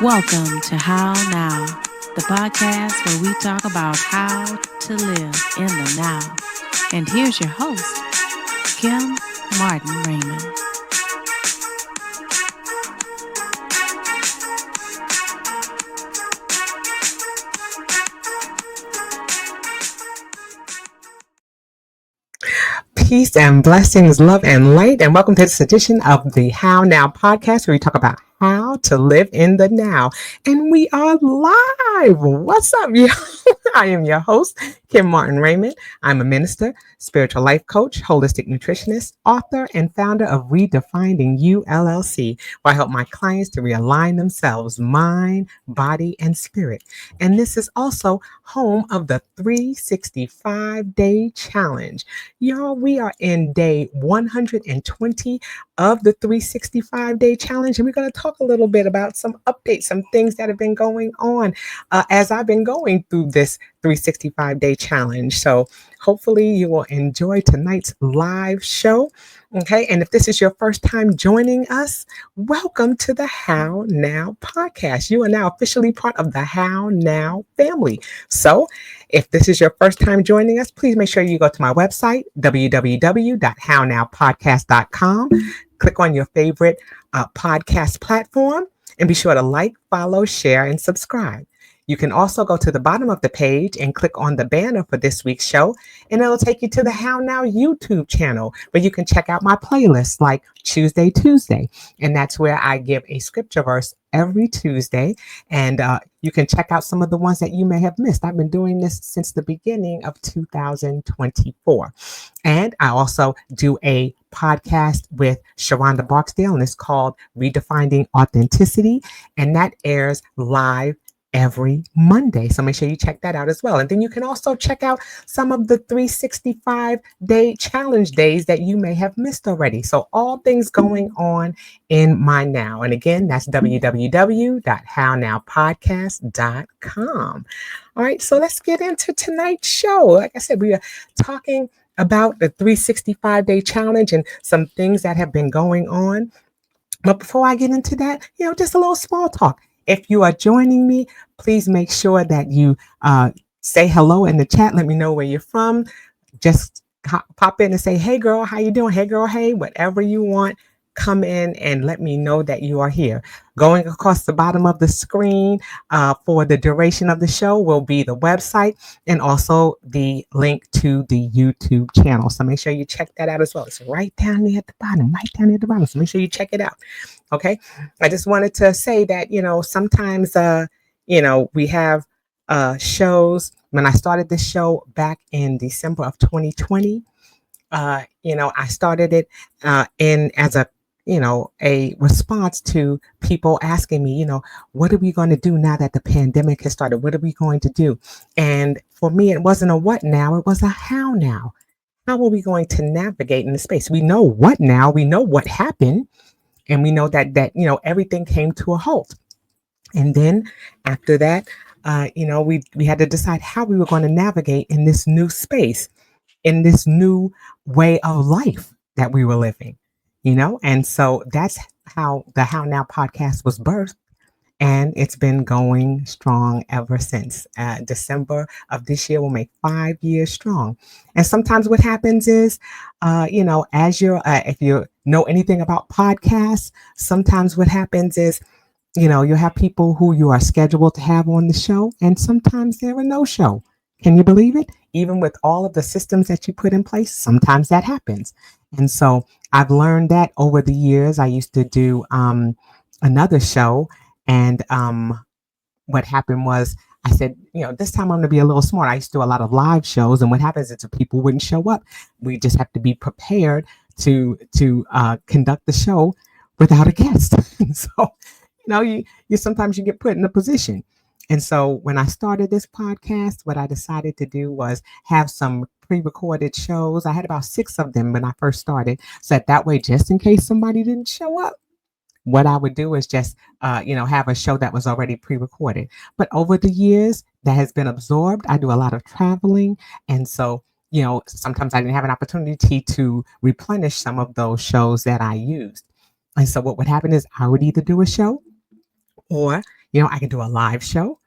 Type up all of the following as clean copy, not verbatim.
Welcome to How Now, the podcast where we talk about how to live in the now. And here's your host, Kim Martin Raymond. Peace and blessings, love and light, and welcome to this edition of the How Now podcast, where we talk about how to live in the now. And we are live. What's up, y'all? I am your host, Kim Martin Raymond. I'm a minister, spiritual life coach, holistic nutritionist, author, and founder of Redefining You, LLC, where I help my clients to realign themselves, mind, body, and spirit. And this is also home of the 365-day challenge. Y'all, we are in day 120 of the 365-day challenge, and we're going to talk a little bit about some updates, some things that have been going on as I've been going through this 365-day challenge. So hopefully you will enjoy tonight's live show. Okay, and if this is your first time joining us, welcome to the How Now podcast. You are now officially part of the How Now family. So if this is your first time joining us, please make sure you go to my website, www.hownowpodcast.com. Click on your favorite podcast platform and be sure to like, follow, share, and subscribe. You can also go to the bottom of the page and click on the banner for this week's show, and it'll take you to the How Now YouTube channel, where you can check out my playlists like Tuesday. And that's where I give a scripture verse every Tuesday. And you can check out some of the ones that you may have missed. I've been doing this since the beginning of 2024. And I also do a podcast with Sharonda Barksdale, and it's called Redefining Authenticity. And that airs live every Monday. So make sure you check that out as well. And then you can also check out some of the 365-day challenge days that you may have missed already. So all things going on in my now. And again, that's www.hownowpodcast.com. All right, so let's get into tonight's show. Like I said, we are talking about the 365-day challenge and some things that have been going on. But before I get into that, just a little small talk. If you are joining me, please make sure that you say hello in the chat. Let me know where you're from. Just pop in and say, hey, girl, how you doing? Hey, girl, hey, whatever you want. Come in and let me know that you are here. Going across the bottom of the screen for the duration of the show will be the website and also the link to the YouTube channel. So make sure you check that out as well. It's right down there at the bottom, So make sure you check it out. Okay. I just wanted to say that, sometimes, we have shows. When I started this show back in December of 2020, I started it in as a response to people asking me, what are we going to do now that the pandemic has started? What are we going to do? And for me, it wasn't a what now, it was a how now. How are we going to navigate in the space? We know what now, we know what happened, and we know that everything came to a halt. And then after that, we had to decide how we were going to navigate in this new space, in this new way of life that we were living. And so that's how the How Now podcast was birthed. And it's been going strong ever since. December of this year will make 5 years strong. And sometimes what happens is, as if you know anything about podcasts, sometimes what happens is, you have people who you are scheduled to have on the show, and sometimes they're a no-show. Can you believe it? Even with all of the systems that you put in place, sometimes that happens. And so I've learned that over the years. I used to do another show, and what happened was I said, this time I'm going to be a little smart. I used to do a lot of live shows, and what happens is if people wouldn't show up, we just have to be prepared to conduct the show without a guest. So, you sometimes you get put in a position. And so when I started this podcast, what I decided to do was have some pre-recorded shows. I had about 6 of them when I first started. So that way, just in case somebody didn't show up, what I would do is just, have a show that was already pre-recorded. But over the years, that has been absorbed. I do a lot of traveling. And so, sometimes I didn't have an opportunity to replenish some of those shows that I used. And so what would happen is I would either do a show or, I can do a live show,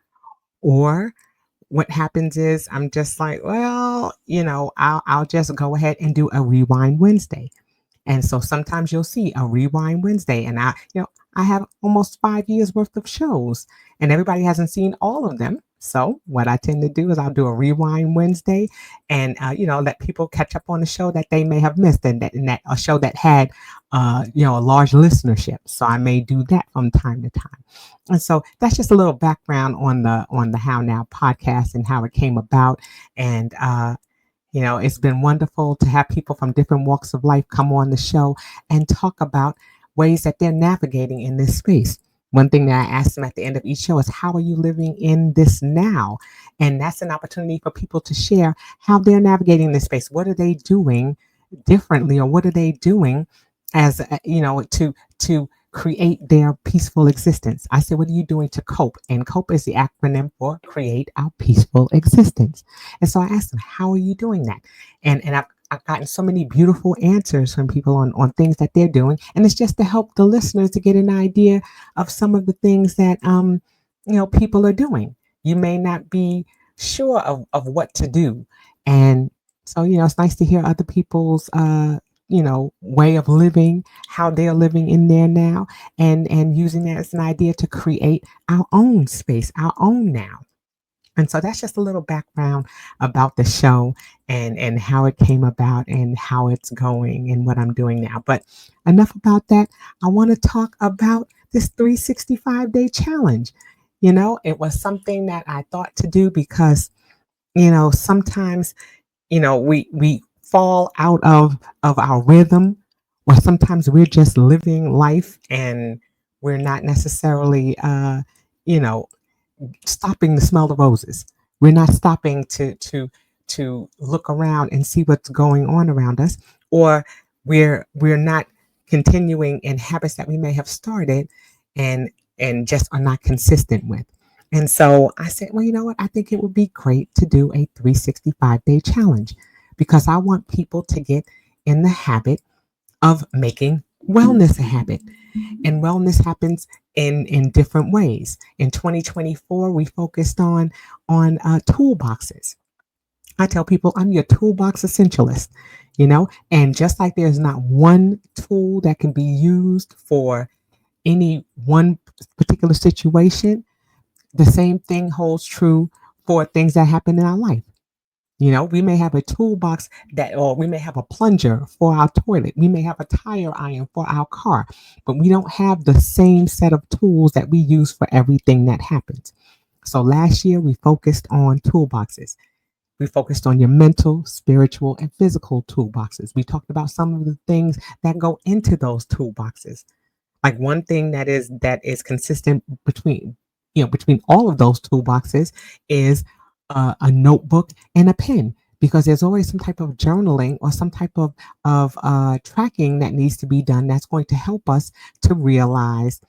or what happens is I'm just like, well, I'll just go ahead and do a rewind Wednesday. And so sometimes you'll see a rewind Wednesday, and I have almost 5 years worth of shows, and everybody hasn't seen all of them. So what I tend to do is I'll do a rewind Wednesday, and let people catch up on the show that they may have missed, and that a show that had a large listenership. So I may do that from time to time. And so that's just a little background on the How Now podcast and how it came about. And it's been wonderful to have people from different walks of life come on the show and talk about ways that they're navigating in this space. One thing that I ask them at the end of each show is, how are you living in this now? And that's an opportunity for people to share how they're navigating this space. What are they doing differently, or what are they doing as to create their peaceful existence? I said, what are you doing to cope? And cope is the acronym for create our peaceful existence. And so I asked them, how are you doing that? And I've gotten so many beautiful answers from people on things that they're doing. And it's just to help the listeners to get an idea of some of the things that people are doing. You may not be sure of what to do. And so, it's nice to hear other people's way of living, how they're living in there now, and using that as an idea to create our own space, our own now. And so that's just a little background about the show and how it came about and how it's going and what I'm doing now. But enough about that. I want to talk about this 365-day challenge. It was something that I thought to do because, sometimes, we fall out of our rhythm, or sometimes we're just living life and we're not necessarily, you know, stopping to smell the roses. We're not stopping to look around and see what's going on around us, or we're not continuing in habits that we may have started and just are not consistent with. And so I said, well, you know what? I think it would be great to do a 365-day challenge, because I want people to get in the habit of making wellness a habit. And wellness happens in different ways. In 2024, we focused on toolboxes. I tell people I'm your toolbox essentialist, and just like there's not one tool that can be used for any one particular situation, the same thing holds true for things that happen in our life. We may have a toolbox or we may have a plunger for our toilet. We may have a tire iron for our car, but we don't have the same set of tools that we use for everything that happens. So last year we focused on toolboxes. We focused on your mental, spiritual, and physical toolboxes. We talked about some of the things that go into those toolboxes. Like one thing that is consistent between all of those toolboxes is a notebook and a pen, because there's always some type of journaling or some type of tracking that needs to be done that's going to help us to realize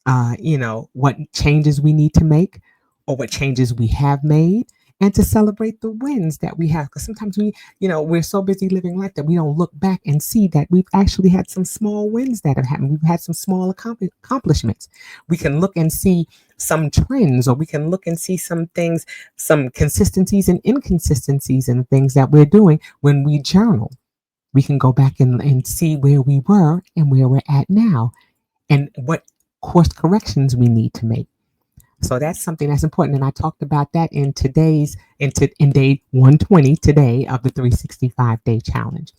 what changes we need to make, or what changes we have made, and to celebrate the wins that we have. Because sometimes we're so busy living life that we don't look back and see that we've actually had some small wins that have happened. We've had some small accomplishments. We can look and see some trends, or we can look and see some things, some consistencies and inconsistencies in things that we're doing when we journal. We can go back and see where we were and where we're at now, and what course corrections we need to make. So that's something that's important. And I talked about that in day 120 today of the 365-day challenge.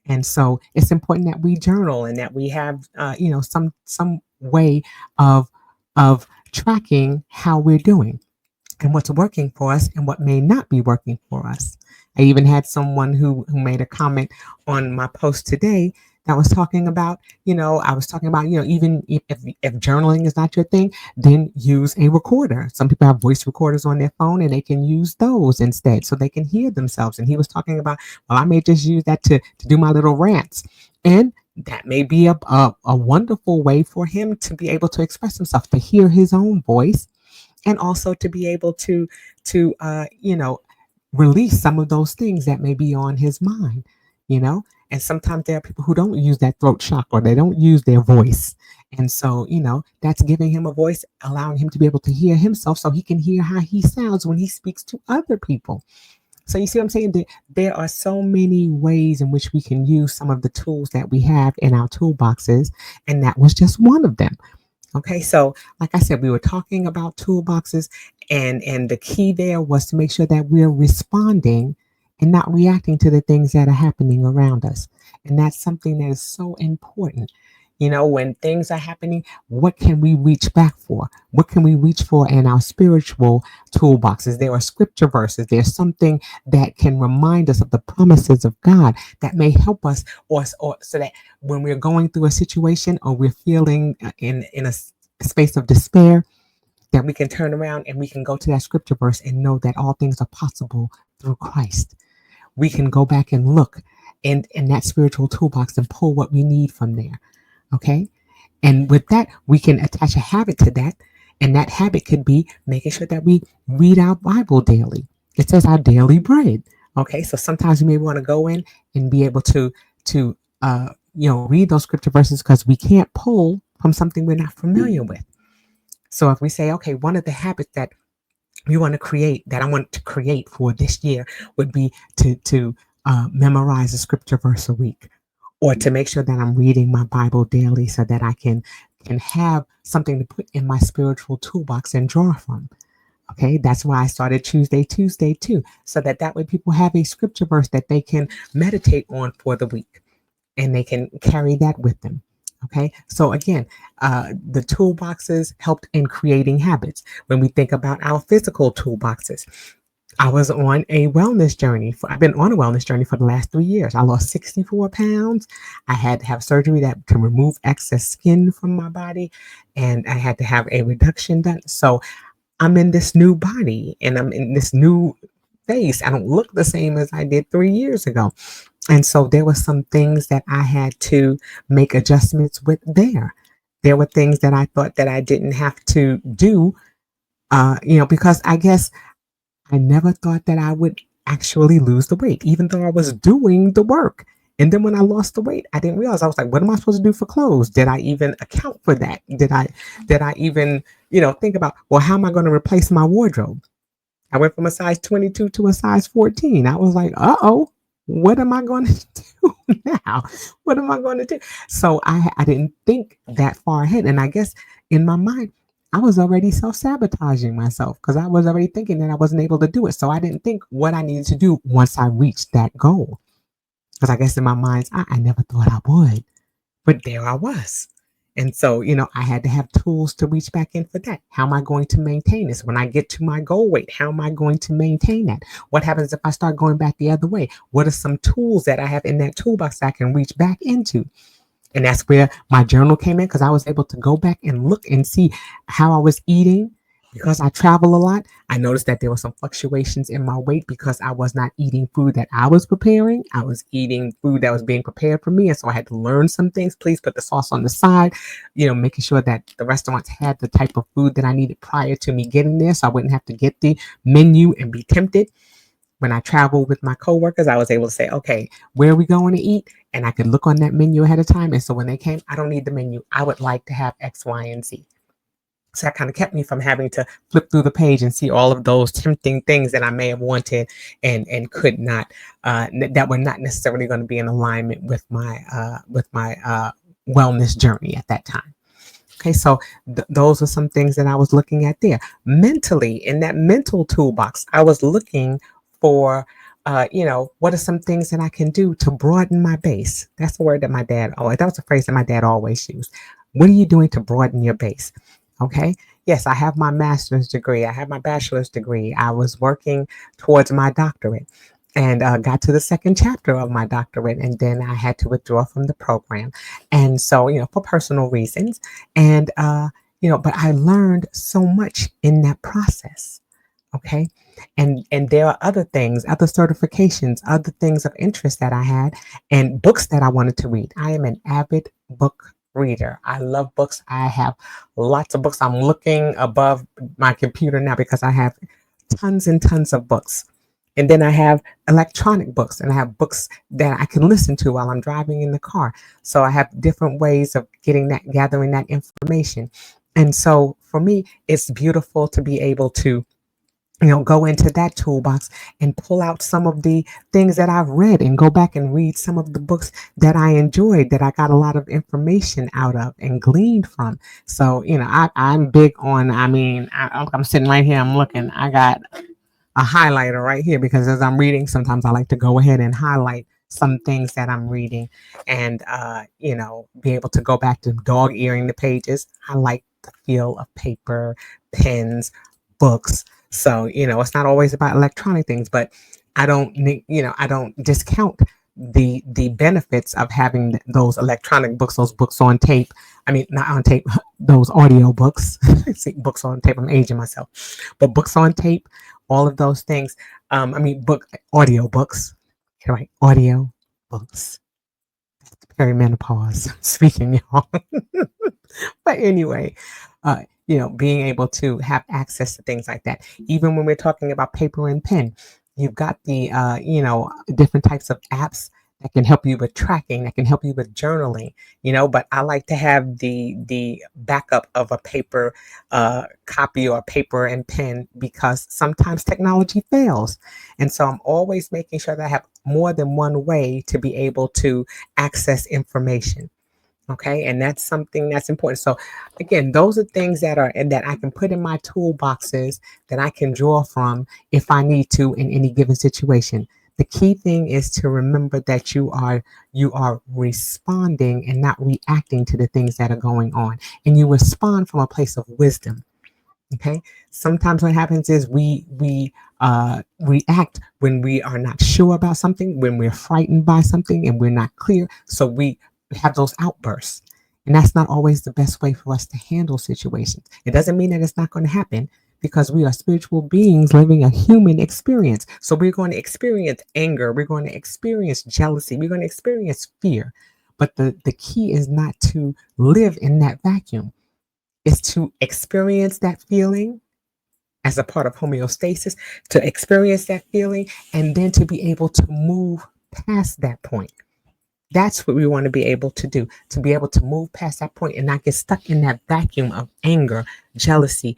And so it's important that we journal and that we have, some way of tracking how we're doing and what's working for us and what may not be working for us. I even had someone who made a comment on my post today that was talking about, I was talking about, even if journaling is not your thing, then use a recorder. Some people have voice recorders on their phone and they can use those instead so they can hear themselves. And he was talking about, well, I may just use that to do my little rants. And that may be a wonderful way for him to be able to express himself, to hear his own voice, and also to be able to release some of those things that may be on his mind. And sometimes there are people who don't use that throat chakra, they don't use their voice, And so, that's giving him a voice, allowing him to be able to hear himself so he can hear how he sounds when he speaks to other people. So you see what I'm saying? There are so many ways in which we can use some of the tools that we have in our toolboxes, and that was just one of them. Okay, so like I said, we were talking about toolboxes, and the key there was to make sure that we're responding and not reacting to the things that are happening around us. And that's something that is so important. When things are happening, what can we reach back for? What can we reach for in our spiritual toolboxes? There are scripture verses. There's something that can remind us of the promises of God that may help us, or so that when we're going through a situation or we're feeling in a space of despair, that we can turn around and we can go to that scripture verse and know that all things are possible through Christ. We can go back and look in that spiritual toolbox and pull what we need from there. Okay. And with that, we can attach a habit to that. And that habit could be making sure that we read our Bible daily. It says our daily bread. Okay. So sometimes we may want to go in and be able to read those scripture verses because we can't pull from something we're not familiar with. So if we say, okay, one of the habits that we want to create, that I want to create for this year, would be to memorize a scripture verse a week, or to make sure that I'm reading my Bible daily so that I can have something to put in my spiritual toolbox and draw from. Okay, that's why I started Tuesday too, so that way people have a scripture verse that they can meditate on for the week, and they can carry that with them. Okay, so again, the toolboxes helped in creating habits. When we think about our physical toolboxes, I was on a wellness journey. I've been on a wellness journey for the last 3 years. I lost 64 pounds. I had to have surgery that can remove excess skin from my body, and I had to have a reduction done. So I'm in this new body and I'm in this new face. I don't look the same as I did 3 years ago. And so there were some things that I had to make adjustments with there. There were things that I thought that I didn't have to do, because I guess I never thought that I would actually lose the weight, even though I was doing the work. And then when I lost the weight, I didn't realize. I was like, what am I supposed to do for clothes? Did I even account for that? Did I even, think about, well, how am I going to replace my wardrobe? I went from a size 22 to a size 14. I was like, uh-oh, what am I going to do now? What am I going to do? So I didn't think that far ahead. And I guess in my mind, I was already self-sabotaging myself because I was already thinking that I wasn't able to do it. So I didn't think what I needed to do once I reached that goal. Because I guess in my mind's eye, I never thought I would. But there I was. And so, I had to have tools to reach back in for that. How am I going to maintain this? When I get to my goal weight, how am I going to maintain that? What happens if I start going back the other way? What are some tools that I have in that toolbox that I can reach back into? And that's where my journal came in, because I was able to go back and look and see how I was eating. Because I travel a lot, I noticed that there were some fluctuations in my weight because I was not eating food that I was preparing. I was eating food that was being prepared for me. And so I had to learn some things. Please put the sauce on the side, making sure that the restaurants had the type of food that I needed prior to me getting there, so I wouldn't have to get the menu and be tempted. When I traveled with my coworkers, I was able to say, okay, where are we going to eat? And I could look on that menu ahead of time. And so when they came, I don't need the menu. I would like to have X, Y, and Z. So that kind of kept me from having to flip through the page and see all of those tempting things that I may have wanted and could not, that were not necessarily going to be in alignment with my wellness journey at that time. Okay, so those are some things that I was looking at there. Mentally, in that mental toolbox, I was looking for, what are some things that I can do to broaden my base? That's the word that that was a phrase that my dad always used. What are you doing to broaden your base? Okay. Yes, I have my master's degree. I have my bachelor's degree. I was working towards my doctorate and got to the second chapter of my doctorate. And then I had to withdraw from the program. And so, for personal reasons. And, but I learned so much in that process. Okay. And there are other things, other certifications, other things of interest that I had, and books that I wanted to read. I am an avid book reader. I love books. I have lots of books. I'm looking above my computer now because I have tons and tons of books. And then I have electronic books, and I have books that I can listen to while I'm driving in the car. So I have different ways of gathering that information. And so for me, it's beautiful to be able to go into that toolbox and pull out some of the things that I've read and go back and read some of the books that I enjoyed, that I got a lot of information out of and gleaned from. So, I'm big on, I'm sitting right here, I'm looking, I got a highlighter right here because as I'm reading, sometimes I like to go ahead and highlight some things that I'm reading and, be able to go back to dog earing the pages. I like the feel of paper, pens, books. So, it's not always about electronic things, but I don't discount the benefits of having those electronic books, those books on tape. I mean, not on tape, those audio books. See, books on tape. I'm aging myself, but books on tape, all of those things. Audio books, right? Audio books. Perimenopause speaking, y'all. But anyway, being able to have access to things like that, even when we're talking about paper and pen, you've got the, different types of apps that can help you with tracking, that can help you with journaling, but I like to have the backup of a paper copy or paper and pen because sometimes technology fails. And so I'm always making sure that I have more than one way to be able to access information. Okay. And that's something that's important. So again, those are things that are and that I can put in my toolboxes that I can draw from if I need to in any given situation. The key thing is to remember that you are responding and not reacting to the things that are going on. And you respond from a place of wisdom. Okay. Sometimes what happens is we react when we are not sure about something, when we're frightened by something and we're not clear. So we have those outbursts. And that's not always the best way for us to handle situations. It doesn't mean that it's not going to happen because we are spiritual beings living a human experience. So we're going to experience anger. We're going to experience jealousy. We're going to experience fear. But the key is not to live in that vacuum. It's to experience that feeling as a part of homeostasis, to experience that feeling, and then to be able to move past that point. That's what we want to be able to do, to be able to move past that point and not get stuck in that vacuum of anger, jealousy.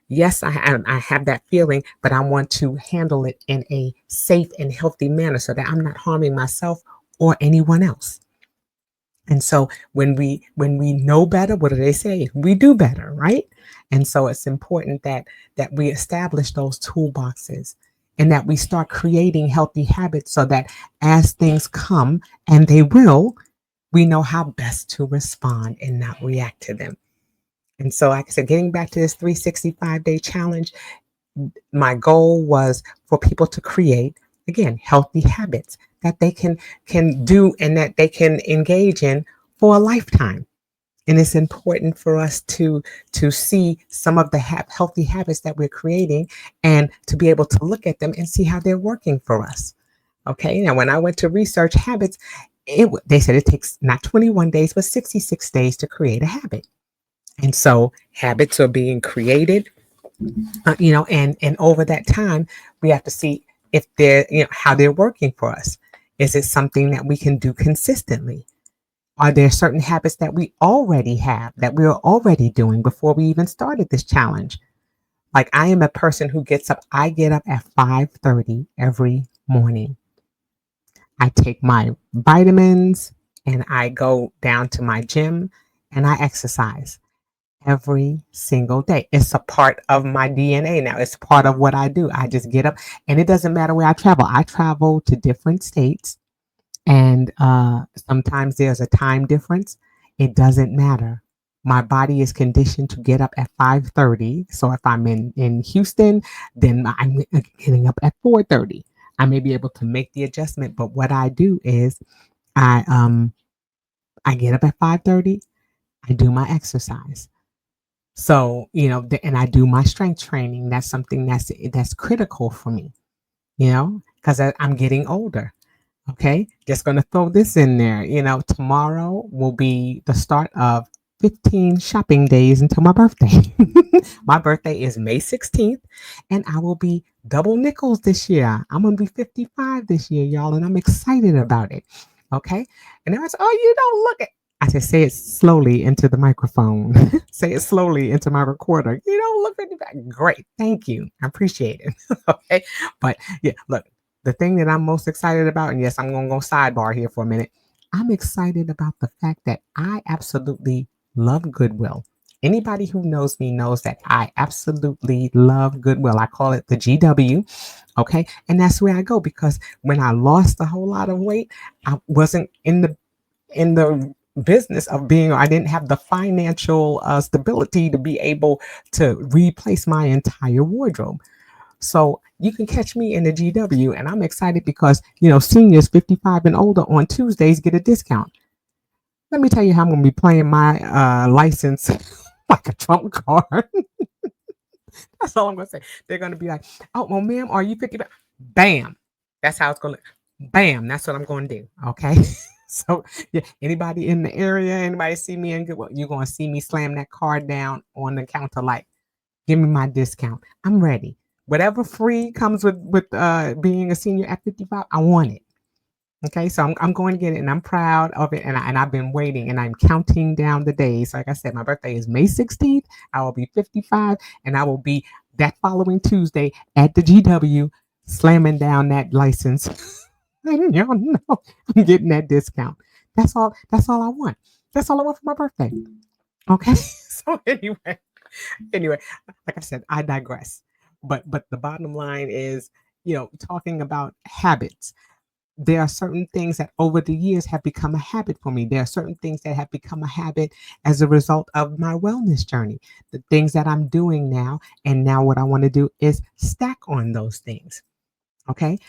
Yes, I have that feeling, but I want to handle it in a safe and healthy manner so that I'm not harming myself or anyone else. And so when we know better, what do they say? We do better, right? And so it's important that we establish those toolboxes and that we start creating healthy habits so that as things come, and they will, we know how best to respond and not react to them. And so, like I said, getting back to this 365-day challenge, my goal was for people to create, again, healthy habits that they can do and that they can engage in for a lifetime. And it's important for us to see some of the healthy habits that we're creating and to be able to look at them and see how they're working for us. Okay. Now, when I went to research habits, they said it takes not 21 days, but 66 days to create a habit. And so habits are being created, and over that time, we have to see if they're, how they're working for us. Is it something that we can do consistently? Are there certain habits that we already have that we're already doing before we even started this challenge? Like I am a person who I get up at 5:30 every morning. I take my vitamins and I go down to my gym and I exercise every single day. It's a part of my DNA now. It's part of what I do. I just get up and it doesn't matter where I travel. I travel to different states and sometimes there's a time difference. It doesn't matter. My body is conditioned to get up at 5:30. So if I'm in Houston, then I'm getting up at 4:30. I may be able to make the adjustment, but what I do is I get up at 5:30. I do my exercise. So, and I do my strength training. That's something that's critical for me, because I'm getting older. Okay. Just going to throw this in there. Tomorrow will be the start of 15 shopping days until my birthday. My birthday is May 16th, and I will be double nickels this year. I'm going to be 55 this year, y'all, and I'm excited about it. Okay. And I said, oh, you don't look it. I said, say it slowly into the microphone. Say it slowly into my recorder. You don't look at the back. Great. Thank you. I appreciate it. Okay. But yeah, look, the thing that I'm most excited about, and yes, I'm going to go sidebar here for a minute. I'm excited about the fact that I absolutely love Goodwill. Anybody who knows me knows that I absolutely love Goodwill. I call it the GW. Okay. And that's where I go because when I lost a whole lot of weight, I wasn't in the business of being, I didn't have the financial stability to be able to replace my entire wardrobe. So you can catch me in the GW, and I'm excited because seniors 55 and older on Tuesdays get a discount. Let me tell you how I'm going to be playing my license like a trump card. That's all I'm going to say. They're going to be like, oh, well, ma'am, are you 55? Bam. That's how it's going to look. Bam. That's what I'm going to do. Okay. So, yeah, anybody in the area, anybody see me in Goodwill, you're going to see me slam that card down on the counter like, give me my discount. I'm ready. Whatever free comes with being a senior at 55, I want it. Okay, so I'm going to get it, and I'm proud of it, and I've been waiting, and I'm counting down the days. Like I said, my birthday is May 16th. I will be 55, and I will be that following Tuesday at the GW slamming down that license. And y'all know I'm getting that discount. That's all. That's all I want. That's all I want for my birthday. Okay. So anyway, like I said, I digress. But the bottom line is, talking about habits. There are certain things that over the years have become a habit for me. There are certain things that have become a habit as a result of my wellness journey. The things that I'm doing now, and now what I want to do is stack on those things. Okay.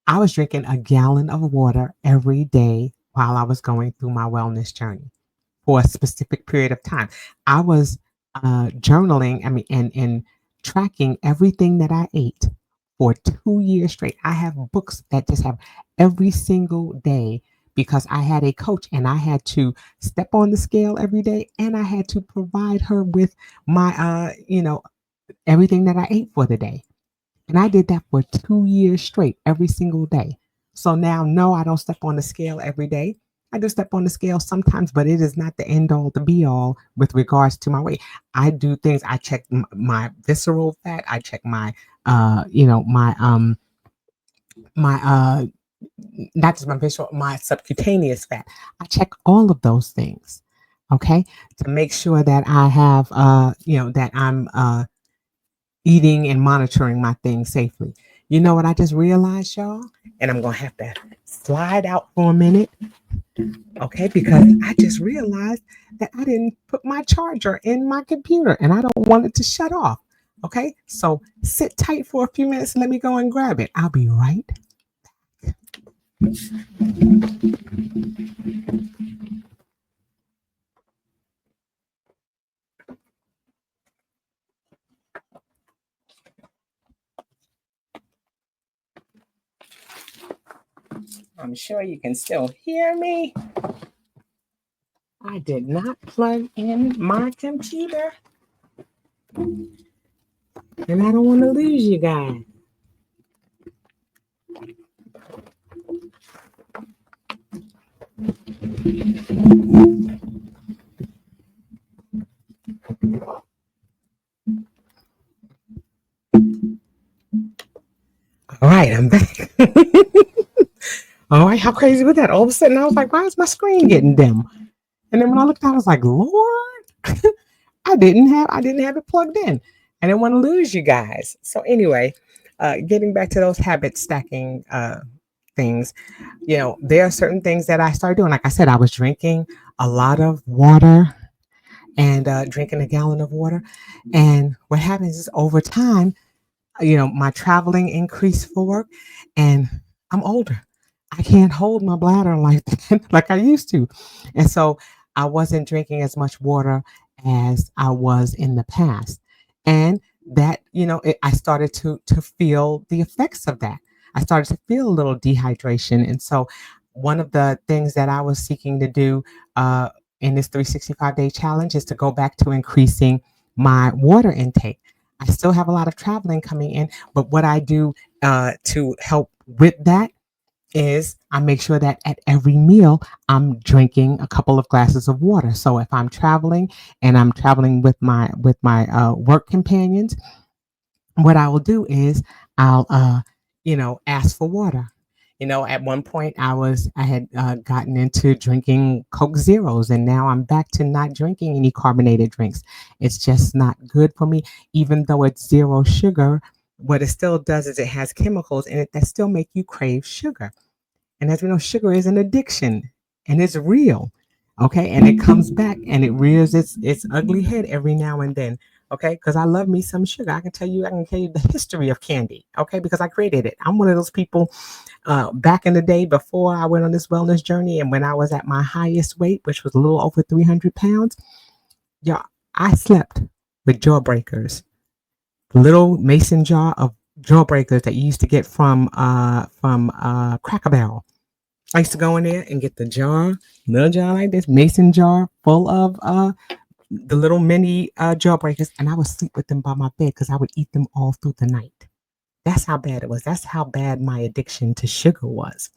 I was drinking a gallon of water every day while I was going through my wellness journey for a specific period of time. I was journaling, and tracking everything that I ate for 2 years straight. I have books that just have every single day because I had a coach and I had to step on the scale every day and I had to provide her with my, everything that I ate for the day. And I did that for 2 years straight, every single day. So now, no, I don't step on the scale every day. I do step on the scale sometimes, but it is not the end all to be all with regards to my weight. I do things. I check my visceral fat. I check my, my not just my visceral, my subcutaneous fat. I check all of those things. Okay, to make sure that I have, that I'm eating and monitoring my things safely. You know what I just realized, y'all? And I'm going to have to slide out for a minute. Okay, because I just realized that I didn't put my charger in my computer and I don't want it to shut off. Okay, so sit tight for a few minutes. Let me go and grab it. I'll be right back. I'm sure you can still hear me. I did not plug in my computer. And I don't want to lose you guys. All right, I'm back. All right, how crazy was that? All of a sudden, I was like, why is my screen getting dim? And then when I looked, I was like, Lord, I didn't have it plugged in. I didn't want to lose you guys. So anyway, getting back to those habit stacking things, there are certain things that I started doing. Like I said, I was drinking a lot of water and drinking a gallon of water. And what happens is over time, my traveling increased for work and I'm older. I can't hold my bladder like that, like I used to. And so I wasn't drinking as much water as I was in the past. And that, I started to feel the effects of that. I started to feel a little dehydration. And so one of the things that I was seeking to do in this 365-day challenge is to go back to increasing my water intake. I still have a lot of traveling coming in, but what I do to help with that is I make sure that at every meal I'm drinking a couple of glasses of water. So if I'm traveling and I'm traveling with my work companions, what I will do is I'll ask for water. At one point I had gotten into drinking Coke Zeros, and now I'm back to not drinking any carbonated drinks. It's just not good for me, even though it's zero sugar. What it still does is it has chemicals in it that still make you crave sugar. And as we know, sugar is an addiction and it's real. Okay. And it comes back and it rears its ugly head every now and then. Okay. Because I love me some sugar. I can tell you the history of candy. Okay. Because I created it. I'm one of those people back in the day before I went on this wellness journey. And when I was at my highest weight, which was a little over 300 pounds, yeah, I slept with jawbreakers, little mason jar of jawbreakers that you used to get from Cracker Barrel. I used to go in there and get the jar, little jar like this, mason jar full of the little mini jawbreakers, and I would sleep with them by my bed because I would eat them all through the night. That's how bad it was. That's how bad my addiction to sugar was.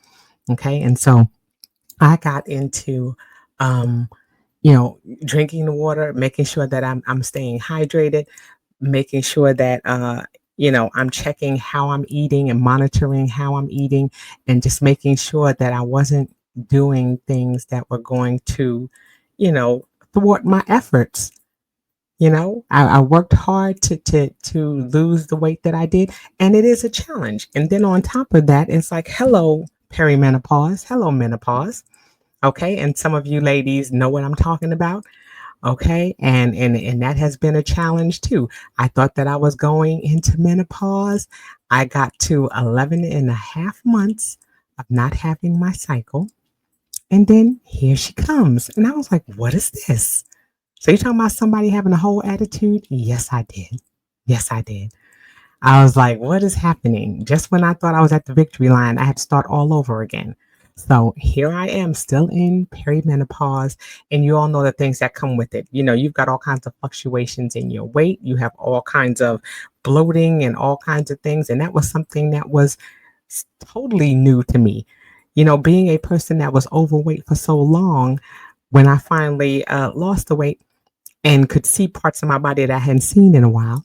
Okay, and so I got into um, drinking the water, making sure that I'm staying hydrated, making sure that I'm checking how I'm eating and monitoring how I'm eating, and just making sure that I wasn't doing things that were going to, thwart my efforts. I worked hard to lose the weight that I did, and it is a challenge. And then on top of that, it's like, hello perimenopause, hello menopause. Okay, and some of you ladies know what I'm talking about. Okay. And that has been a challenge too. I thought that I was going into menopause. I got to 11 and a half months of not having my cycle. And then here she comes. And I was like, what is this? So you're talking about somebody having a whole attitude? Yes, I did. Yes, I did. I was like, what is happening? Just when I thought I was at the victory line, I had to start all over again. So here I am still in perimenopause, and you all know the things that come with it. You've got all kinds of fluctuations in your weight. You have all kinds of bloating and all kinds of things. And that was something that was totally new to me. Being a person that was overweight for so long, when I finally lost the weight and could see parts of my body that I hadn't seen in a while,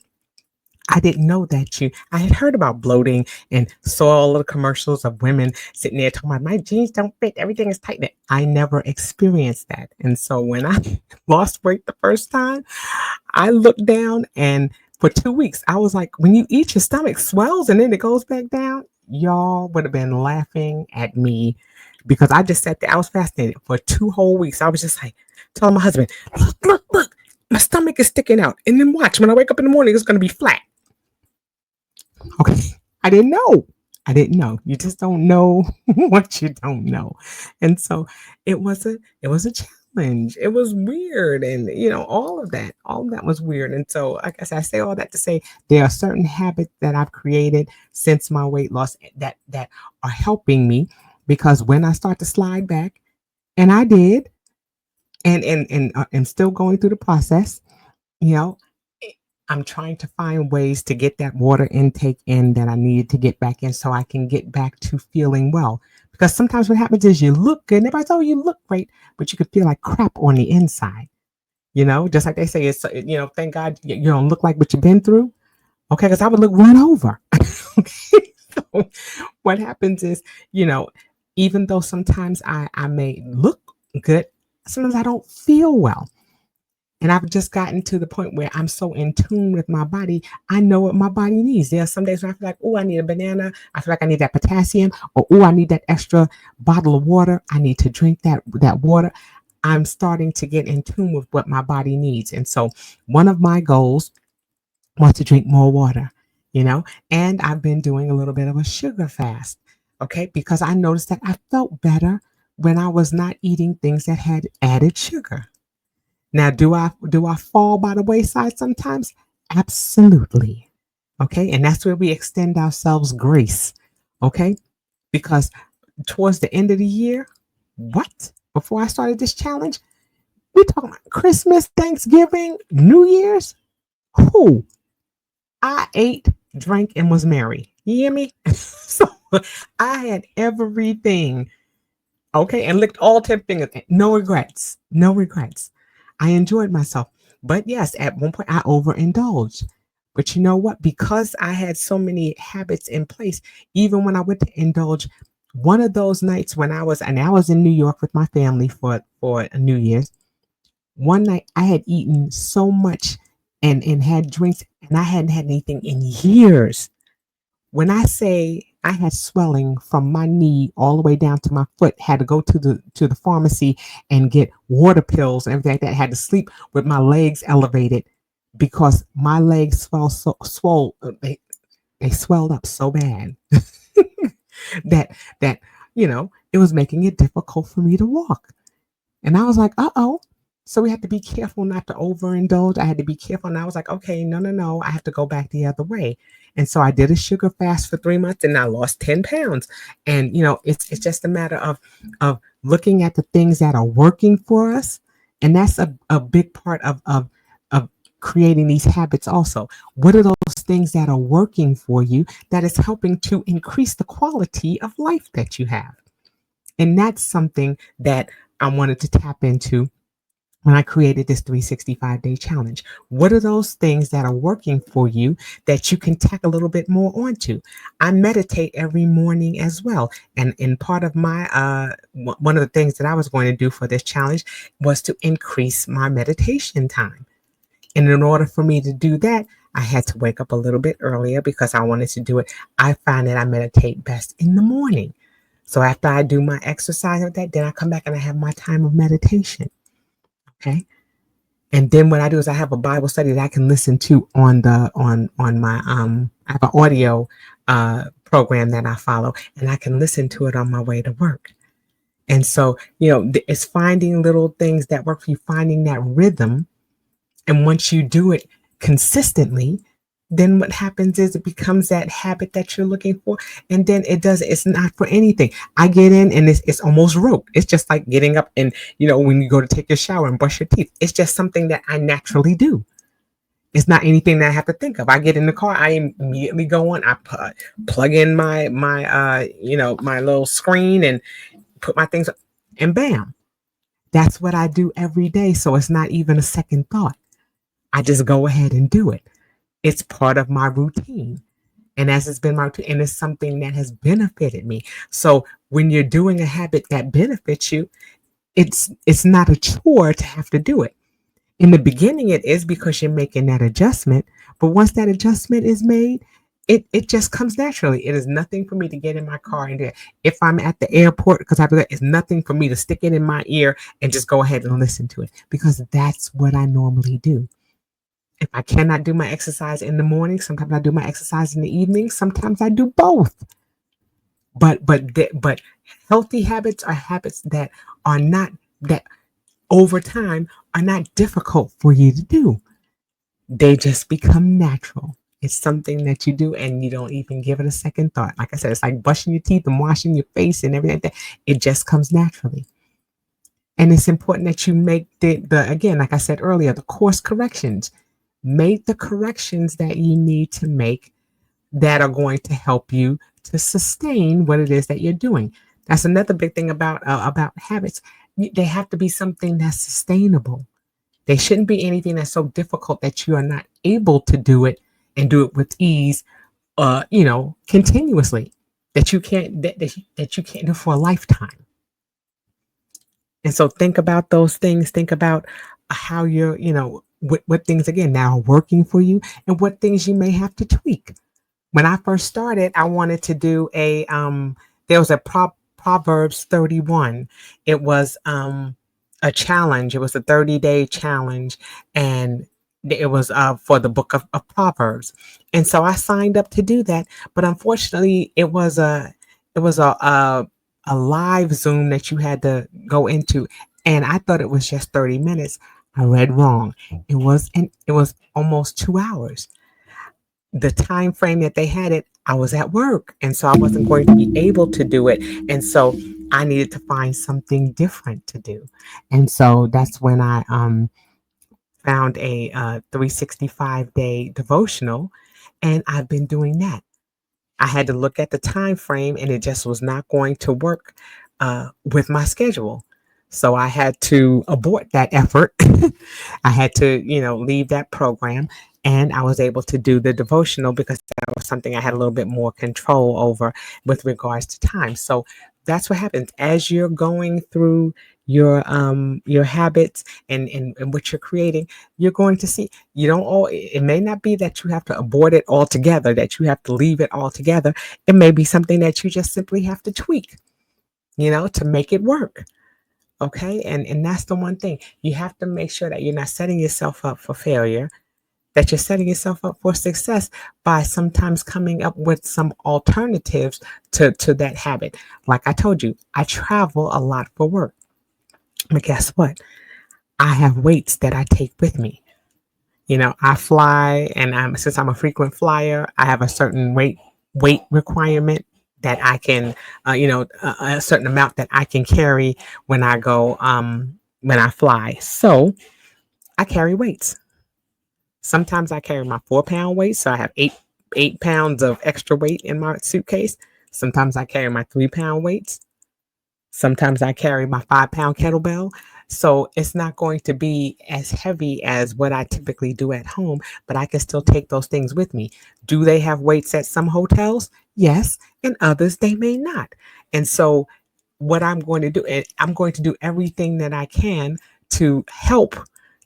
I didn't know that I had heard about bloating and saw all the commercials of women sitting there talking about my jeans don't fit, everything is tight. I never experienced that. And so when I lost weight the first time, I looked down, and for 2 weeks, I was like, when you eat, your stomach swells and then it goes back down. Y'all would have been laughing at me because I just sat there. I was fascinated for 2 whole weeks. I was just like telling my husband, look, my stomach is sticking out. And then watch, when I wake up in the morning, it's going to be flat. Okay. I didn't know. You just don't know what you don't know. And so it was a challenge. It was weird. And all of that was weird. And so like I say all that to say there are certain habits that I've created since my weight loss that are helping me, because when I start to slide back, and I did, and still going through the process, you know, I'm trying to find ways to get that water intake in that I needed to get back in so I can get back to feeling well. Because sometimes what happens is you look good and everybody's, oh, you look great, but you could feel like crap on the inside. Just like they say, it's, thank God you don't look like what you've been through. Okay, because I would look run over. Okay, so what happens is, even though sometimes I may look good, sometimes I don't feel well. And I've just gotten to the point where I'm so in tune with my body. I know what my body needs. There are some days where I feel like, oh, I need a banana. I feel like I need that potassium, or oh, I need that extra bottle of water. I need to drink that water. I'm starting to get in tune with what my body needs. And so one of my goals was to drink more water, and I've been doing a little bit of a sugar fast. Okay, because I noticed that I felt better when I was not eating things that had added sugar. Now, do I fall by the wayside sometimes? Absolutely. Okay. And that's where we extend ourselves grace. Okay. Because towards the end of the year, before I started this challenge, We talking about Christmas, Thanksgiving, New Year's. Who? I ate, drank, and was merry. You hear me? So I had everything. Okay, and licked all 10 fingers. No regrets. No regrets. I enjoyed myself. But yes, at one point I overindulged. But you know what? Because I had so many habits in place, even when I went to indulge, one of those nights when I was in New York with my family for a New Year's. One night I had eaten so much and had drinks, and I hadn't had anything in years. When I say I had swelling from my knee all the way down to my foot, had to go to the pharmacy and get water pills and everything like that. Had to sleep with my legs elevated because my legs they swelled up so bad that it was making it difficult for me to walk. And I was like, uh-oh. So we had to be careful not to overindulge. I had to be careful. And I was like, okay, no, no, no. I have to go back the other way. And so I did a sugar fast for 3 months and I lost 10 pounds. And it's just a matter of looking at the things that are working for us. And that's a big part of creating these habits also. What are those things that are working for you that is helping to increase the quality of life that you have? And that's something that I wanted to tap into when I created this 365-day challenge. What are those things that are working for you that you can tack a little bit more onto? I meditate every morning as well. And in part of my, one of the things that I was going to do for this challenge was to increase my meditation time. And in order for me to do that, I had to wake up a little bit earlier because I wanted to do it. I find that I meditate best in the morning. So after I do my exercise like that, then I come back and I have my time of meditation. Okay. And then what I do is I have a Bible study that I can listen to on my I have an audio program that I follow, and I can listen to it on my way to work. And so, it's finding little things that work for you, finding that rhythm. And once you do it consistently, then what happens is it becomes that habit that you're looking for. And then it's not for anything. I get in and it's almost rote. It's just like getting up and, when you go to take your shower and brush your teeth, it's just something that I naturally do. It's not anything that I have to think of. I get in the car, I immediately go on, I plug in my my little screen and put my things up, and bam. That's what I do every day. So it's not even a second thought. I just go ahead and do it. It's part of my routine. And as it's been my routine, and it's something that has benefited me. So when you're doing a habit that benefits you, it's not a chore to have to do it. In the beginning, it is because you're making that adjustment. But once that adjustment is made, it just comes naturally. It is nothing for me to get in my car and do it. If I'm at the airport, because I do that, it's nothing for me to stick it in my ear and just go ahead and listen to it, because that's what I normally do. If I cannot do my exercise in the morning, sometimes I do my exercise in the evening. Sometimes I do both. But healthy habits are habits that are not, that over time are not difficult for you to do. They just become natural. It's something that you do and you don't even give it a second thought. Like I said, it's like brushing your teeth and washing your face and everything like that. It just comes naturally. And it's important that you make the again, like I said earlier, the course corrections. Make the corrections that you need to make that are going to help you to sustain what it is that you're doing. That's another big thing about habits. They have to be something that's sustainable. They shouldn't be anything that's so difficult that you are not able to do it and do it with ease, continuously. That you can't that you can't do for a lifetime. And so think about those things. Think about how you're, what things again now are working for you and what things you may have to tweak. When I first started, I wanted to do there was a Proverbs 31. It was a challenge. It was a 30-day challenge, and it was for the book of Proverbs. And so I signed up to do that, but unfortunately it was a live Zoom that you had to go into, and I thought it was just 30 minutes. I read wrong. It was almost 2 hours. The time frame that they had it, I was at work, and so I wasn't going to be able to do it. And so I needed to find something different to do. And so that's when I found a 365-day devotional, and I've been doing that. I had to look at the time frame, and it just was not going to work with my schedule. So I had to abort that effort. I had to, leave that program, and I was able to do the devotional because that was something I had a little bit more control over with regards to time. So that's what happens as you're going through your habits and what you're creating. You're going to see, you don't all, it may not be that you have to abort it altogether, that you have to leave it altogether. It may be something that you just simply have to tweak, to make it work. Okay. And that's the one thing. You have to make sure that you're not setting yourself up for failure, that you're setting yourself up for success by sometimes coming up with some alternatives to that habit. Like I told you, I travel a lot for work. But guess what? I have weights that I take with me. I fly, and since I'm a frequent flyer, I have a certain weight requirement that I can, a certain amount that I can carry when I go, when I fly. So I carry weights. Sometimes I carry my 4-pound weight, so I have eight pounds of extra weight in my suitcase. Sometimes I carry my 3-pound weights. Sometimes I carry my 5-pound kettlebell. So it's not going to be as heavy as what I typically do at home, but I can still take those things with me. Do they have weights at some hotels? Yes. And others, they may not. And so what I'm going to do, I'm going to do everything that I can to help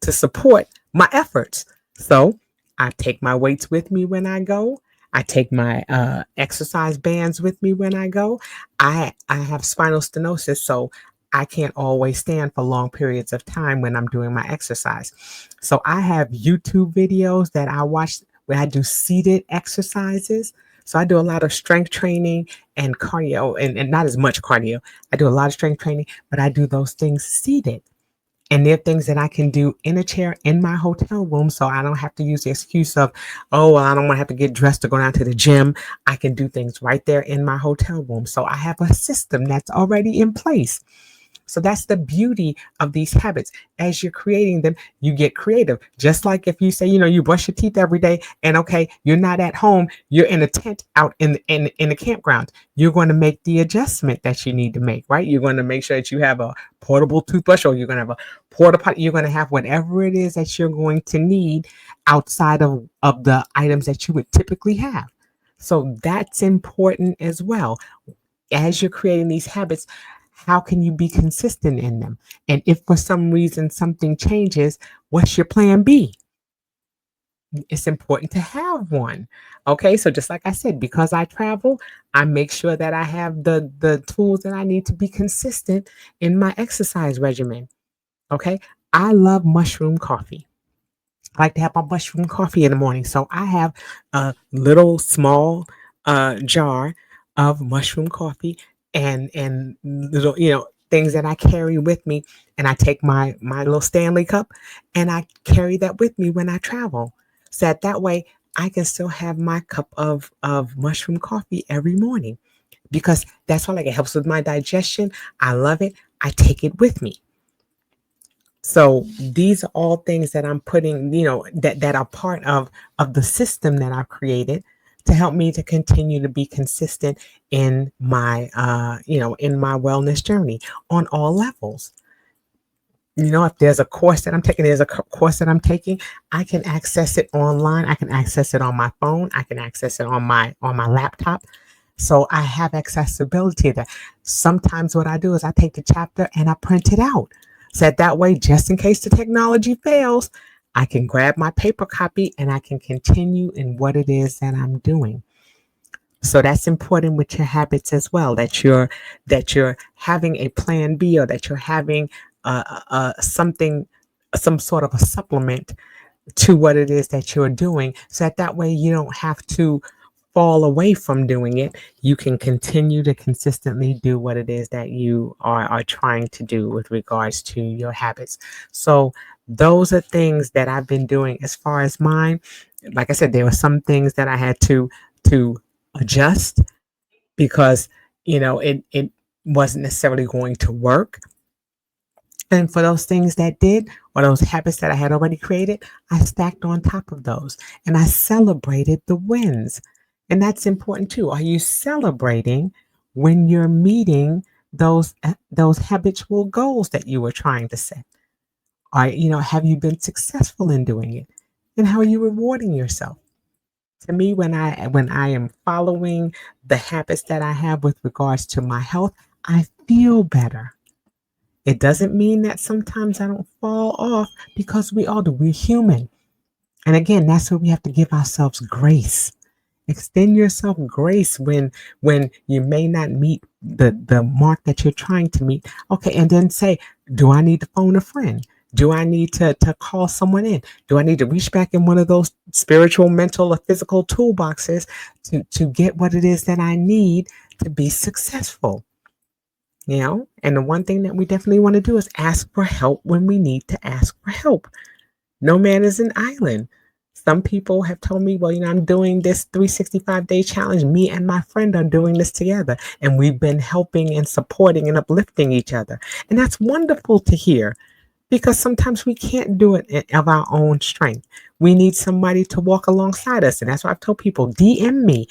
to support my efforts. So I take my weights with me when I go. I take my exercise bands with me when I go. I have spinal stenosis, so I can't always stand for long periods of time when I'm doing my exercise. So I have YouTube videos that I watch where I do seated exercises. So I do a lot of strength training and cardio, and not as much cardio. I do a lot of strength training, but I do those things seated. And there are things that I can do in a chair in my hotel room, so I don't have to use the excuse of, oh, well, I don't want to have to get dressed to go down to the gym. I can do things right there in my hotel room. So I have a system that's already in place. So that's the beauty of these habits. As you're creating them, you get creative. Just like if you say, you brush your teeth every day, and okay, you're not at home, you're in a tent out in the campground. You're going to make the adjustment that you need to make, right? You're going to make sure that you have a portable toothbrush, or you're going to have a porta potty. You're going to have whatever it is that you're going to need outside of the items that you would typically have. So that's important as well. As you're creating these habits, how can you be consistent in them? And if for some reason something changes, what's your plan B? It's important to have one. Okay, so just like I said, because I travel, I make sure that I have the tools that I need to be consistent in my exercise regimen. Okay, I love mushroom coffee. I like to have my mushroom coffee in the morning. So I have a little small jar of mushroom coffee, and little, things that I carry with me. And I take my little Stanley cup, and I carry that with me when I travel. So that way I can still have my cup of mushroom coffee every morning, because that's all, like, it helps with my digestion. I love it. I take it with me. So these are all things that I'm putting, that are part of the system that I've created to help me to continue to be consistent in my, in my wellness journey on all levels. If there's a course that I'm taking, I can access it online. I can access it on my phone. I can access it on my laptop. So I have accessibility to that. Sometimes what I do is I take the chapter and I print it out. So that way, just in case the technology fails, I can grab my paper copy and I can continue in what it is that I'm doing. So that's important with your habits as well, that you're having a plan B, or that you're having something, some sort of a supplement to what it is that you're doing, so that way you don't have to fall away from doing it. You can continue to consistently do what it is that you are trying to do with regards to your habits. So those are things that I've been doing as far as mine. Like I said, there were some things that I had to adjust, because it wasn't necessarily going to work. And for those things that did, or those habits that I had already created, I stacked on top of those and I celebrated the wins. And that's important too. Are you celebrating when you're meeting those habitual goals that you were trying to set? Have you been successful in doing it? And how are you rewarding yourself? To me, when I am following the habits that I have with regards to my health, I feel better. It doesn't mean that sometimes I don't fall off, because we all do. We're human. And again, that's where we have to give ourselves grace. Extend yourself grace when you may not meet the mark that you're trying to meet. Okay, and then say, do I need to phone a friend? Do I need to call someone in? Do I need to reach back in one of those spiritual, mental, or physical toolboxes to get what it is that I need to be successful? And the one thing that we definitely want to do is ask for help when we need to ask for help. No man is an island. Some people have told me, well, I'm doing this 365-day challenge. Me and my friend are doing this together, and we've been helping and supporting and uplifting each other. And that's wonderful to hear, because sometimes we can't do it of our own strength. We need somebody to walk alongside us. And that's why I've told people, DM me,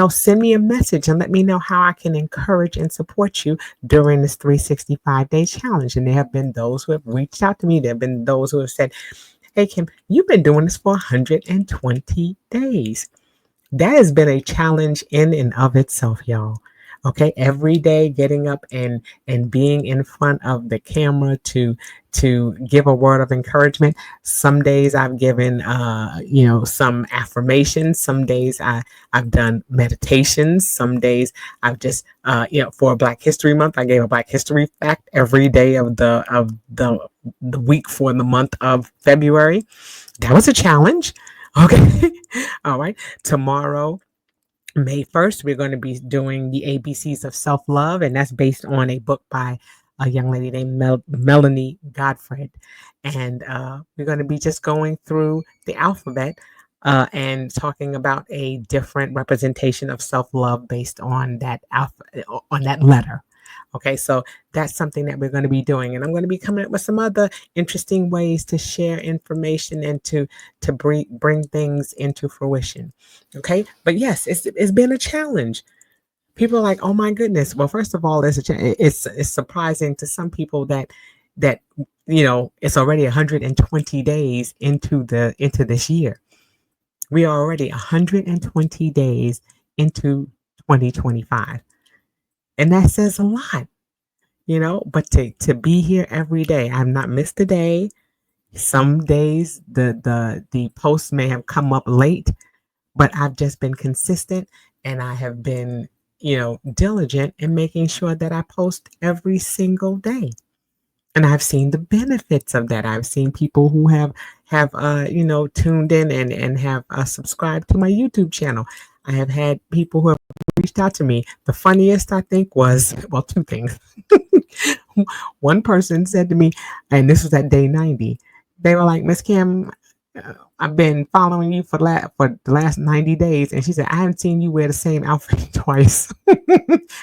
send me a message and let me know how I can encourage and support you during this 365-day challenge. And there have been those who have reached out to me. There have been those who have said, hey, Kim, you've been doing this for 120 days. That has been a challenge in and of itself, y'all. Okay, every day getting up and being in front of the camera to give a word of encouragement. Some days I've given some affirmations. Some days I've done meditations. Some days I've just for Black History Month, I gave a Black History fact every day of the week for the month of February. That was a challenge. Okay. All right. Tomorrow, May 1st, we're going to be doing the ABCs of self-love, and that's based on a book by a young lady named Melanie Godfred. And we're going to be just going through the alphabet and talking about a different representation of self-love based on that on that letter. Okay, so that's something that we're going to be doing. And I'm going to be coming up with some other interesting ways to share information and to bring things into fruition. Okay, but yes, it's been a challenge. People are like, oh my goodness. Well, first of all, it's surprising to some people that it's already 120 days into this year. We are already 120 days into 2025. And that says a lot, but to be here every day. I've not missed a day. Some days the posts may have come up late, but I've just been consistent, and I have been, diligent in making sure that I post every single day. And I've seen the benefits of that. I've seen people who have tuned in and have subscribed to my YouTube channel. I have had people who have reached out to me. The funniest, I think, was, well, two things. One person said to me, and this was at day 90, they were like, Miss Kim, I've been following you for the last 90 days. And she said, I haven't seen you wear the same outfit twice.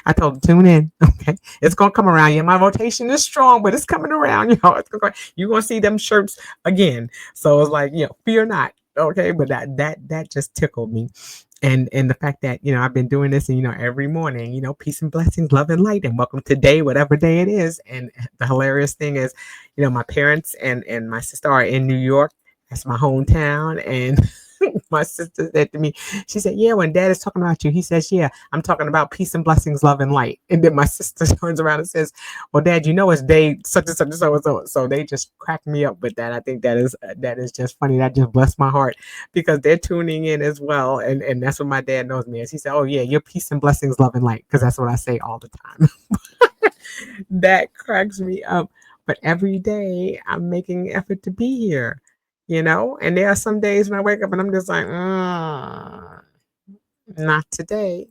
I told them, tune in. Okay. It's going to come around. Yeah, my rotation is strong, but it's coming around. You're going to see them shirts again. So it's like, fear not. Okay. But that just tickled me. And the fact that, I've been doing this, and, every morning, peace and blessings, love and light, and welcome to day, whatever day it is. And the hilarious thing is, my parents and my sister are in New York. That's my hometown. And my sister said to me, she said, yeah, when Dad is talking about you, he says, yeah, I'm talking about peace and blessings, love and light. And then my sister turns around and says, well, Dad, it's day such and such and so and so. So they just crack me up with that. I think that is just funny. That just blessed my heart, because they're tuning in as well. And that's what my dad knows me as. He said, oh yeah, you're peace and blessings, love and light, because that's what I say all the time. That cracks me up. But every day I'm making an effort to be here. And there are some days when I wake up and I'm just like, not today,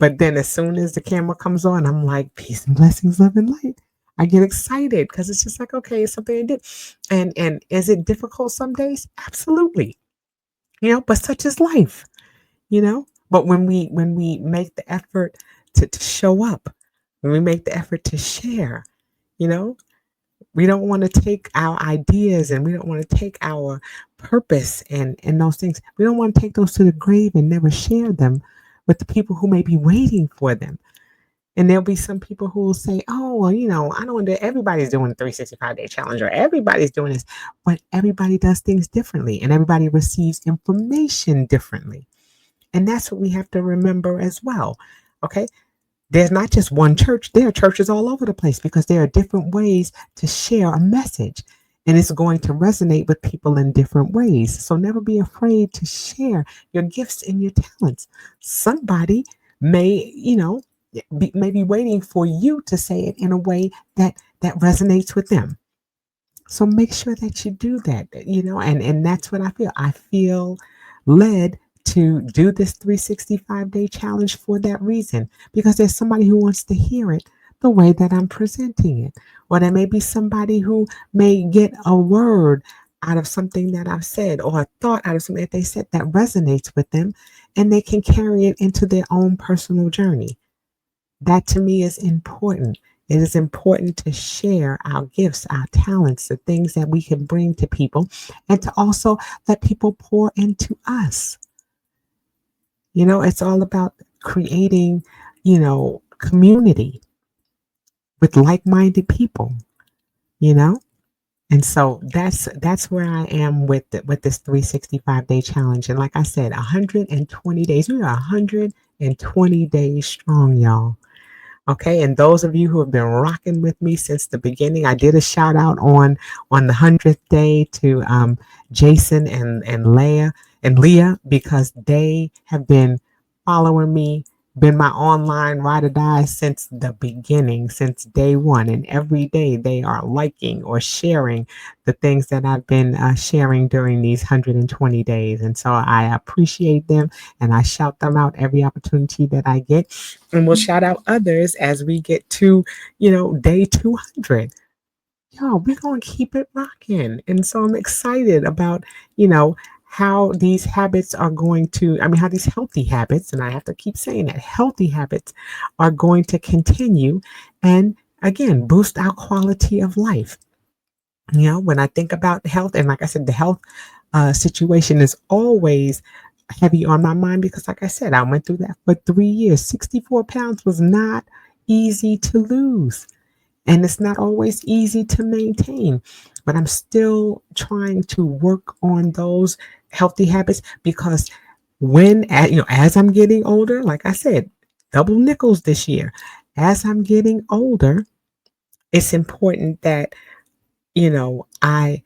But then as soon as the camera comes on, I'm like, peace and blessings, love and light. I get excited because it's just like, okay, it's something I did. And is it difficult some days? Absolutely. But such is life, But when we make the effort to show up, when we make the effort to share, you know, we don't want to take our ideas and we don't want to take our purpose and those things. We don't want to take those to the grave and never share them with the people who may be waiting for them. And there'll be some people who will say, oh, well, I don't want to, everybody's doing the 365-day challenge or everybody's doing this, but everybody does things differently and everybody receives information differently. And that's what we have to remember as well. Okay. There's not just one church. There are churches all over the place because there are different ways to share a message. And it's going to resonate with people in different ways. So never be afraid to share your gifts and your talents. Somebody may, may be waiting for you to say it in a way that resonates with them. So make sure that you do that, and that's what I feel. I feel led to do this 365-day challenge for that reason, because there's somebody who wants to hear it the way that I'm presenting it. Or there may be somebody who may get a word out of something that I've said or a thought out of something that they said that resonates with them, and they can carry it into their own personal journey. That to me is important. It is important to share our gifts, our talents, the things that we can bring to people, and to also let people pour into us. It's all about creating, community with like-minded people, And so that's where I am with this 365-day challenge. And like I said, 120 days. We are 120 days strong, y'all. Okay, and those of you who have been rocking with me since the beginning, I did a shout out on the 100th day to Jason and Leah, because they have been following me, been my online ride or die since the beginning, since day one, and every day they are liking or sharing the things that I've been sharing during these 120 days, and so I appreciate them and I shout them out every opportunity that I get. And we'll shout out others as we get to, day 200. Y'all, we're going to keep it rocking. And so I'm excited about, how these habits are going to, how these healthy habits, and I have to keep saying that, healthy habits are going to continue and, again, boost our quality of life. When I think about health, and like I said, the health situation is always heavy on my mind because, like I said, I went through that for 3 years. 64 pounds was not easy to lose, and it's not always easy to maintain, but I'm still trying to work on those healthy habits, because as I'm getting older, like I said, double nickels this year, as I'm getting older, it's important that, I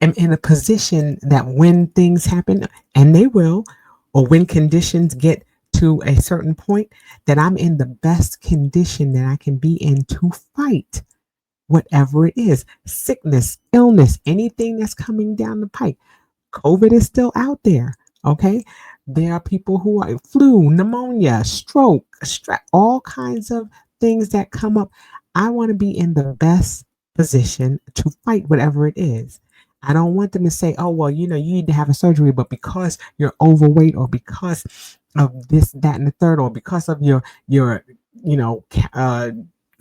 am in a position that when things happen, and they will, or when conditions get to a certain point, that I'm in the best condition that I can be in to fight whatever it is, sickness, illness, anything that's coming down the pike. COVID is still out there. Okay. There are people who are flu, pneumonia, stroke, all kinds of things that come up. I want to be in the best position to fight whatever it is. I don't want them to say, oh, well, you need to have a surgery, but because you're overweight, or because of this, that, and the third, or because of your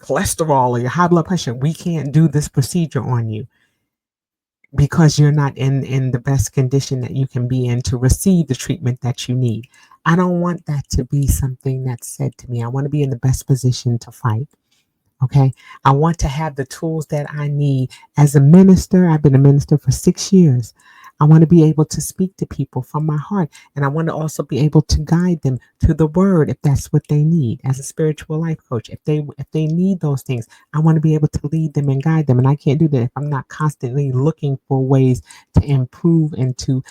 cholesterol or your high blood pressure, we can't do this procedure on you, because you're not in the best condition that you can be in to receive the treatment that you need. I don't want that to be something that's said to me. I want to be in the best position to fight. Okay. I want to have the tools that I need. As a minister, I've been a minister for 6 years. I want to be able to speak to people from my heart. And I want to also be able to guide them to the word if that's what they need. As a spiritual life coach, if they need those things, I want to be able to lead them and guide them. And I can't do that if I'm not constantly looking for ways to improve and to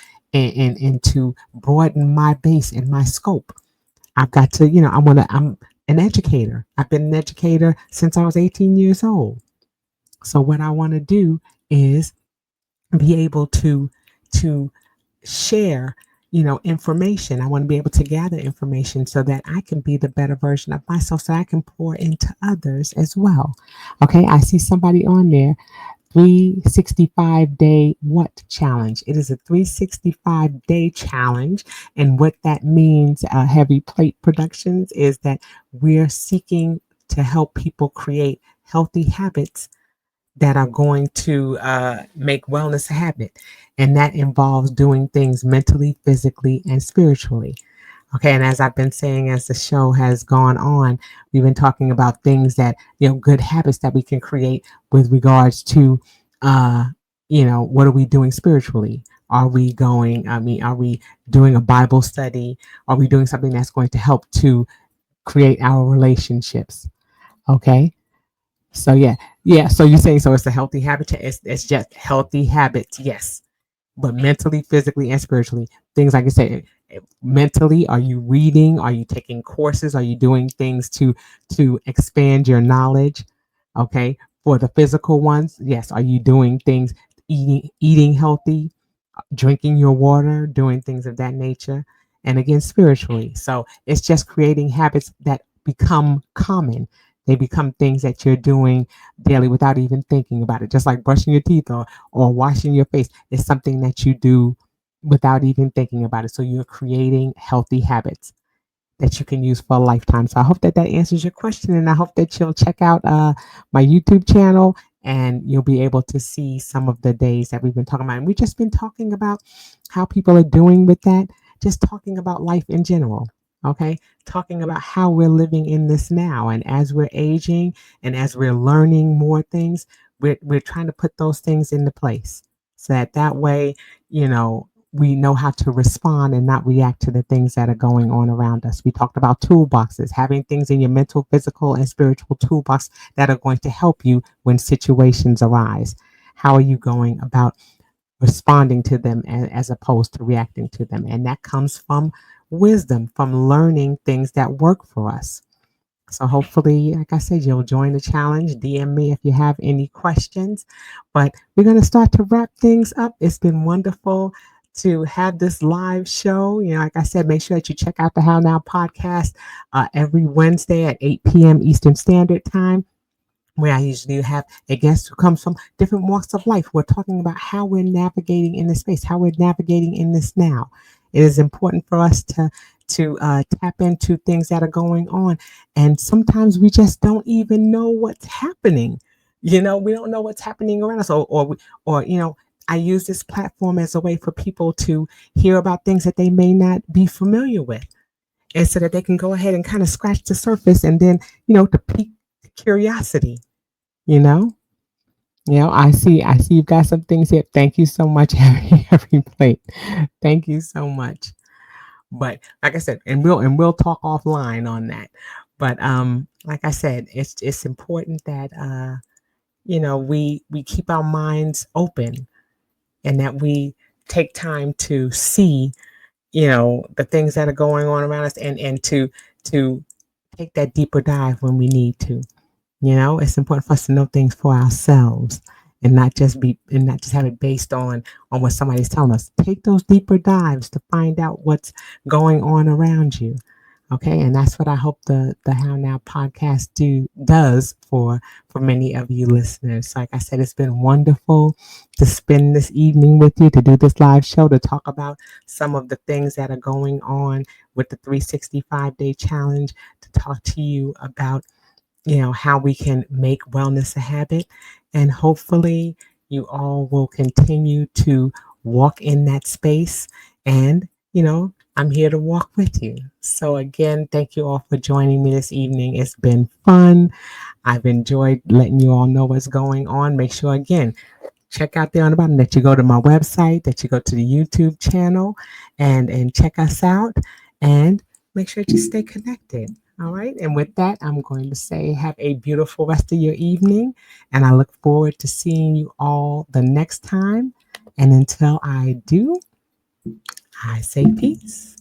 broaden my base and my scope. I've got to, I'm an educator. I've been an educator since I was 18 years old. So what I want to do is be able to share, information. I want to be able to gather information so that I can be the better version of myself, so I can pour into others as well. Okay, I see somebody on there. 365-day what challenge? It is a 365-day challenge. And what that means, Heavy Plate Productions, is that we're seeking to help people create healthy habits that are going to make wellness a habit. And that involves doing things mentally, physically, and spiritually. Okay, and as I've been saying, as the show has gone on, we've been talking about things that, good habits that we can create with regards to, what are we doing spiritually? Are we doing a Bible study? Are we doing something that's going to help to create our relationships? Okay. So yeah. So you're saying, so it's a healthy habit. It's just healthy habits, yes, but mentally, physically, and spiritually. Things like I say, mentally, are you reading? Are you taking courses? Are you doing things to expand your knowledge? Okay. For the physical ones, yes. Are you doing things, eating healthy, drinking your water, doing things of that nature? And again, spiritually. So it's just creating habits that become common. They become things that you're doing daily without even thinking about it. Just like brushing your teeth or washing your face is something that you do without even thinking about it. So you're creating healthy habits that you can use for a lifetime. So I hope that that answers your question, and I hope that you'll check out my YouTube channel, and you'll be able to see some of the days that we've been talking about. And we've just been talking about how people are doing with that, just talking about life in general. Okay, talking about how we're living in this now, and as we're aging and as we're learning more things, we're trying to put those things into place so that way, we know how to respond and not react to the things that are going on around us. We talked about toolboxes, having things in your mental, physical, and spiritual toolbox that are going to help you when situations arise. How are you going about responding to them as opposed to reacting to them? And that comes from wisdom, from learning things that work for us. So hopefully, like I said, you'll join the challenge. DM me if you have any questions. But we're going to start to wrap things up. It's been wonderful to have this live show. Like I said, make sure that you check out the How Now podcast every Wednesday at 8 p.m. Eastern Standard Time, where I usually have a guest who comes from different walks of life. We're talking about how we're navigating in this space, how we're navigating in this now. It is important for us to tap into things that are going on, and sometimes we just don't even know what's happening. We don't know what's happening around us, or I use this platform as a way for people to hear about things that they may not be familiar with, and so that they can go ahead and kind of scratch the surface, and then to pique curiosity. You know, I see you've got some things here. Thank you so much, every plate. Thank you so much. But like I said, and we'll talk offline on that. But like I said, it's important that we keep our minds open, and that we take time to see the things that are going on around us, and to take that deeper dive when we need to. It's important for us to know things for ourselves, and not just have it based on what somebody's telling us. Take those deeper dives to find out what's going on around you. Okay, and that's what I hope the How Now podcast does for many of you listeners. So like I said, it's been wonderful to spend this evening with you, to do this live show, to talk about some of the things that are going on with the 365-day challenge, to talk to you about how we can make wellness a habit. And hopefully you all will continue to walk in that space. And, I'm here to walk with you. So again, thank you all for joining me this evening. It's been fun. I've enjoyed letting you all know what's going on. Make sure, again, check out there on the bottom that you go to my website, that you go to the YouTube channel, and check us out, and make sure that you stay connected. All right. And with that, I'm going to say have a beautiful rest of your evening. And I look forward to seeing you all the next time. And until I do, I say peace.